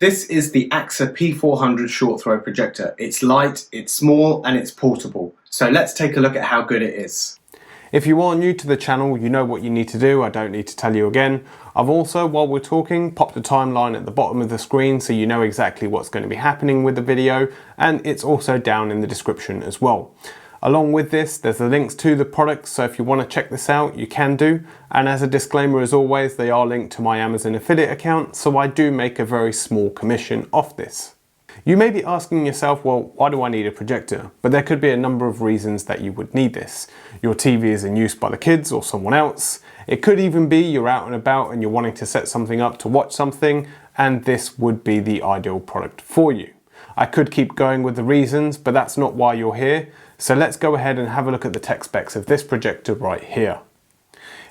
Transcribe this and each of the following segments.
This is the AAXA P400 short throw projector. It's light, it's small, and it's portable. So let's take a look at how good it is. If you are new to the channel, you know what you need to do. I don't need to tell you again. I've also, while we're talking, popped a timeline at the bottom of the screen so you know exactly what's going to be happening with the video, and it's also down in the description as well. Along with this, there's the links to the products, so if you want to check this out, you can do. And as a disclaimer, as always, they are linked to my Amazon affiliate account, so I do make a very small commission off this. You may be asking yourself, well, why do I need a projector? But there could be a number of reasons that you would need this. Your TV is in use by the kids or someone else. It could even be you're out and about and you're wanting to set something up to watch something, and this would be the ideal product for you. I could keep going with the reasons, but that's not why you're here. So let's go ahead and have a look at the tech specs of this projector right here.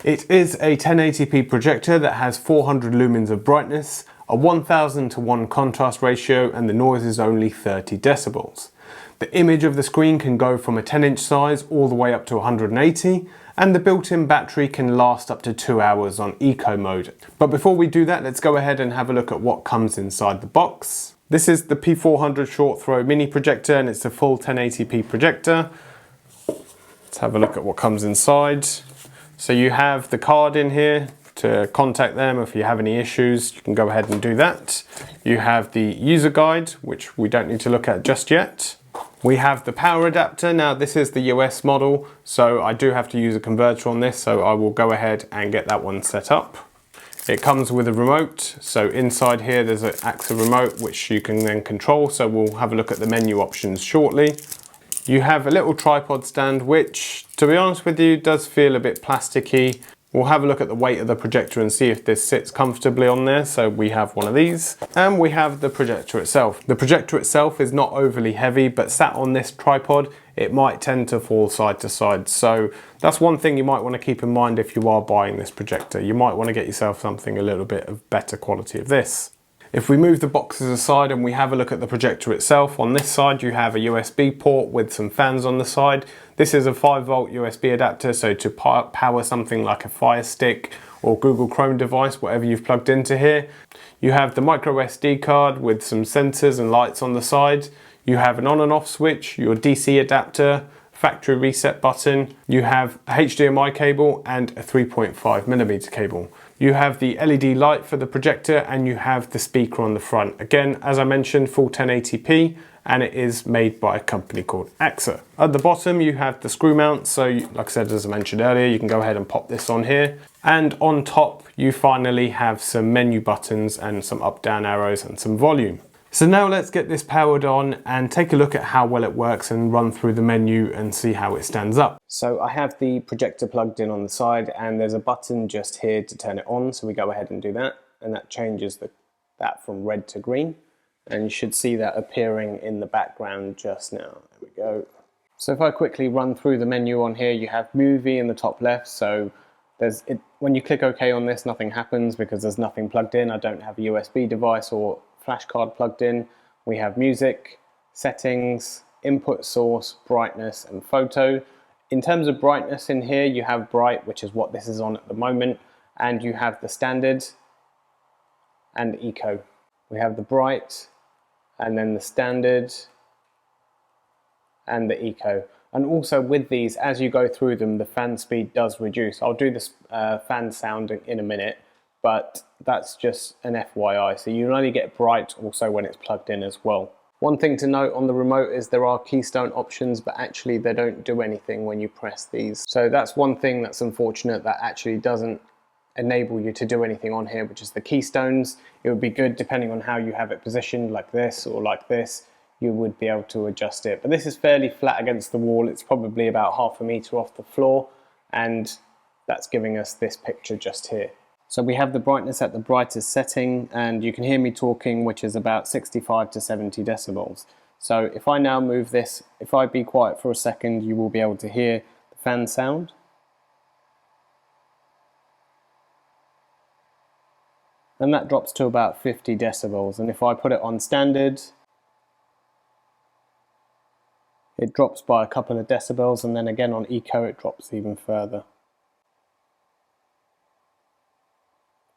It is a 1080p projector that has 400 lumens of brightness, a 1000:1 contrast ratio, and the noise is only 30 decibels. The image of the screen can go from a 10-inch size all the way up to 180, and the built-in battery can last up to 2 hours on eco mode. But before we do that, let's go ahead and have a look at what comes inside the box. This is the P400 short throw mini projector, and it's a full 1080p projector. Let's have a look at what comes inside. So you have the card in here to contact them if you have any issues. You can go ahead and do that. You have the user guide, which we don't need to look at just yet. We have the power adapter. Now this is the US model, so I do have to use a converter on this, so I will go ahead and get that one set up. It comes with a remote, so inside here there's an AXA remote which you can then control, so we'll have a look at the menu options shortly. You have a little tripod stand which, to be honest with you, does feel a bit plasticky. We'll have a look at the weight of the projector and see if this sits comfortably on there. So we have one of these, and we have the projector itself. The projector itself is not overly heavy, but sat on this tripod, it might tend to fall side to side. So that's one thing you might want to keep in mind if you are buying this projector. You might want to get yourself something a little bit of better quality of this. If we move the boxes aside and we have a look at the projector itself, on this side you have a USB port with some fans on the side. This is a 5-volt USB adapter, so to power something like a Fire Stick or Google Chrome device, whatever you've plugged into here. You have the micro SD card with some sensors and lights on the side. You have an on and off switch, your DC adapter, factory reset button. You have a HDMI cable and a 3.5mm cable. You have the LED light for the projector, and you have the speaker on the front. Again, as I mentioned, full 1080p, and it is made by a company called Axaa. At the bottom you have the screw mount, so like I said, as I mentioned earlier, you can go ahead and pop this on here. And on top you finally have some menu buttons and some up down arrows and some volume. So now let's get this powered on and take a look at how well it works and run through the menu and see how it stands up. So I have the projector plugged in on the side, and there's a button just here to turn it on, so we go ahead and do that, and that changes that from red to green, and you should see that appearing in the background just now. There we go. So if I quickly run through the menu on here, you have movie in the top left, so when you click OK on this, nothing happens because there's nothing plugged in. I don't have a USB device or flash card plugged in. We have music, settings, input source, brightness, and photo. In terms of brightness in here, you have bright, which is what this is on at the moment, and you have the standard and eco. We have the bright, and then the standard, and the eco. And also with these, as you go through them, the fan speed does reduce. I'll do this fan sound in a minute, but that's just an FYI. So you only get bright also when it's plugged in as well. One thing to note on the remote is there are keystone options, but actually they don't do anything when you press these. So that's one thing that's unfortunate, that actually doesn't enable you to do anything on here, which is the keystones. It would be good, depending on how you have it positioned, like this or like this, you would be able to adjust it. But this is fairly flat against the wall. It's probably about 1/2 meter off the floor, and that's giving us this picture just here. So we have the brightness at the brightest setting, and you can hear me talking, which is about 65 to 70 decibels. So if I now move this, if I be quiet for a second, you will be able to hear the fan sound. And that drops to about 50 decibels. And if I put it on standard, it drops by a couple of decibels, and then again on eco it drops even further.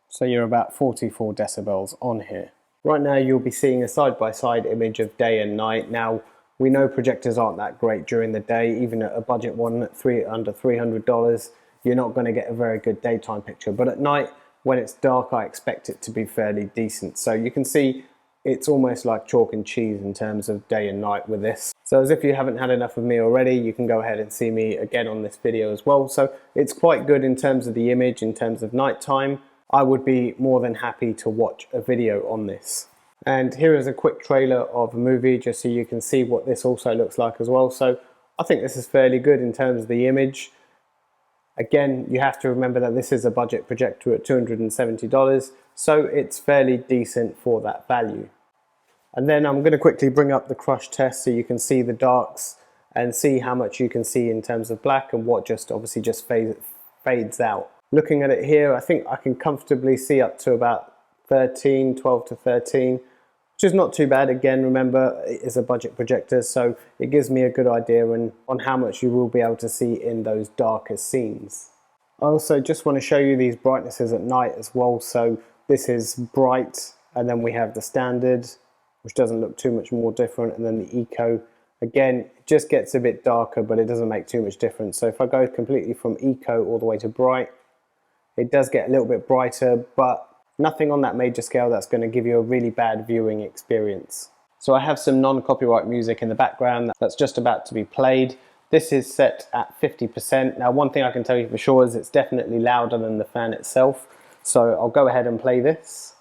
So you're about 44 decibels on here. Right now you'll be seeing a side-by-side image of day and night. Now we know projectors aren't that great during the day, even at a budget one at under $300, you're not going to get a very good daytime picture. But at night, when it's dark, I expect it to be fairly decent. So you can see it's almost like chalk and cheese in terms of day and night with this. So as if you haven't had enough of me already, you can go ahead and see me again on this video as well. So it's quite good in terms of the image, in terms of nighttime. I would be more than happy to watch a video on this. And here is a quick trailer of a movie just so you can see what this also looks like as well. So I think this is fairly good in terms of the image. Again, you have to remember that this is a budget projector at $270, so it's fairly decent for that value. And then I'm going to quickly bring up the crush test so you can see the darks and see how much you can see in terms of black and what obviously just fades out. Looking at it here, I think I can comfortably see up to about 12 to 13, which is not too bad. Again, remember, it is a budget projector, so it gives me a good idea on how much you will be able to see in those darker scenes. I also just want to show you these brightnesses at night as well. So this is bright, and then we have the standard, which doesn't look too much more different, and then the eco. Again, it just gets a bit darker, but it doesn't make too much difference. So if I go completely from eco all the way to bright, it does get a little bit brighter, but nothing on that major scale that's going to give you a really bad viewing experience. So I have some non-copyright music in the background that's just about to be played. This is set at 50%. Now, one thing I can tell you for sure is it's definitely louder than the fan itself. So I'll go ahead and play this.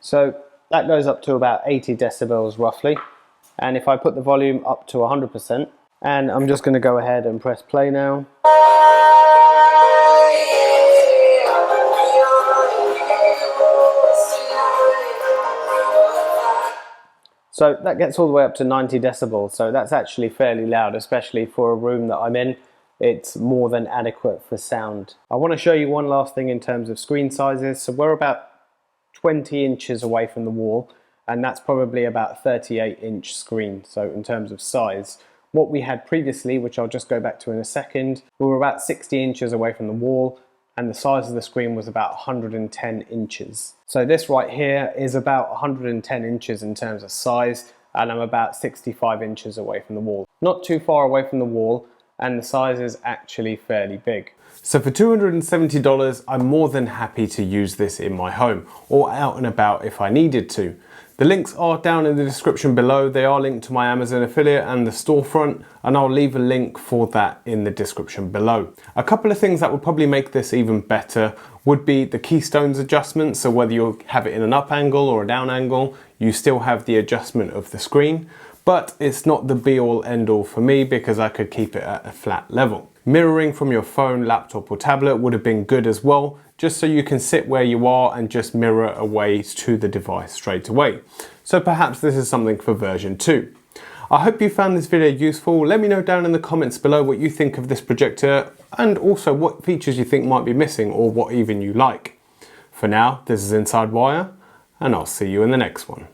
So that goes up to about 80 decibels roughly. And if I put the volume up to 100%, and I'm just going to go ahead and press play now. So that gets all the way up to 90 decibels. So that's actually fairly loud, especially for a room that I'm in. It's more than adequate for sound. I want to show you one last thing in terms of screen sizes. So we're about 20 inches away from the wall, and that's probably about a 38-inch screen. So in terms of size, what we had previously, which I'll just go back to in a second, we were about 60 inches away from the wall, and the size of the screen was about 110 inches. So this right here is about 110 inches in terms of size, and I'm about 65 inches away from the wall. Not too far away from the wall, and the size is actually fairly big. So for $270, I'm more than happy to use this in my home or out and about if I needed to. The links are down in the description below. They are linked to my Amazon affiliate and the storefront, and I'll leave a link for that in the description below. A couple of things that would probably make this even better would be the keystones adjustment. So whether you have it in an up angle or a down angle, you still have the adjustment of the screen, but it's not the be all end all for me because I could keep it at a flat level. Mirroring from your phone, laptop or tablet would have been good as well, just so you can sit where you are and just mirror away to the device straight away. So perhaps this is something for version 2. I hope you found this video useful. Let me know down in the comments below what you think of this projector and also what features you think might be missing or what even you like. For now, this is InsideWire, and I'll see you in the next one.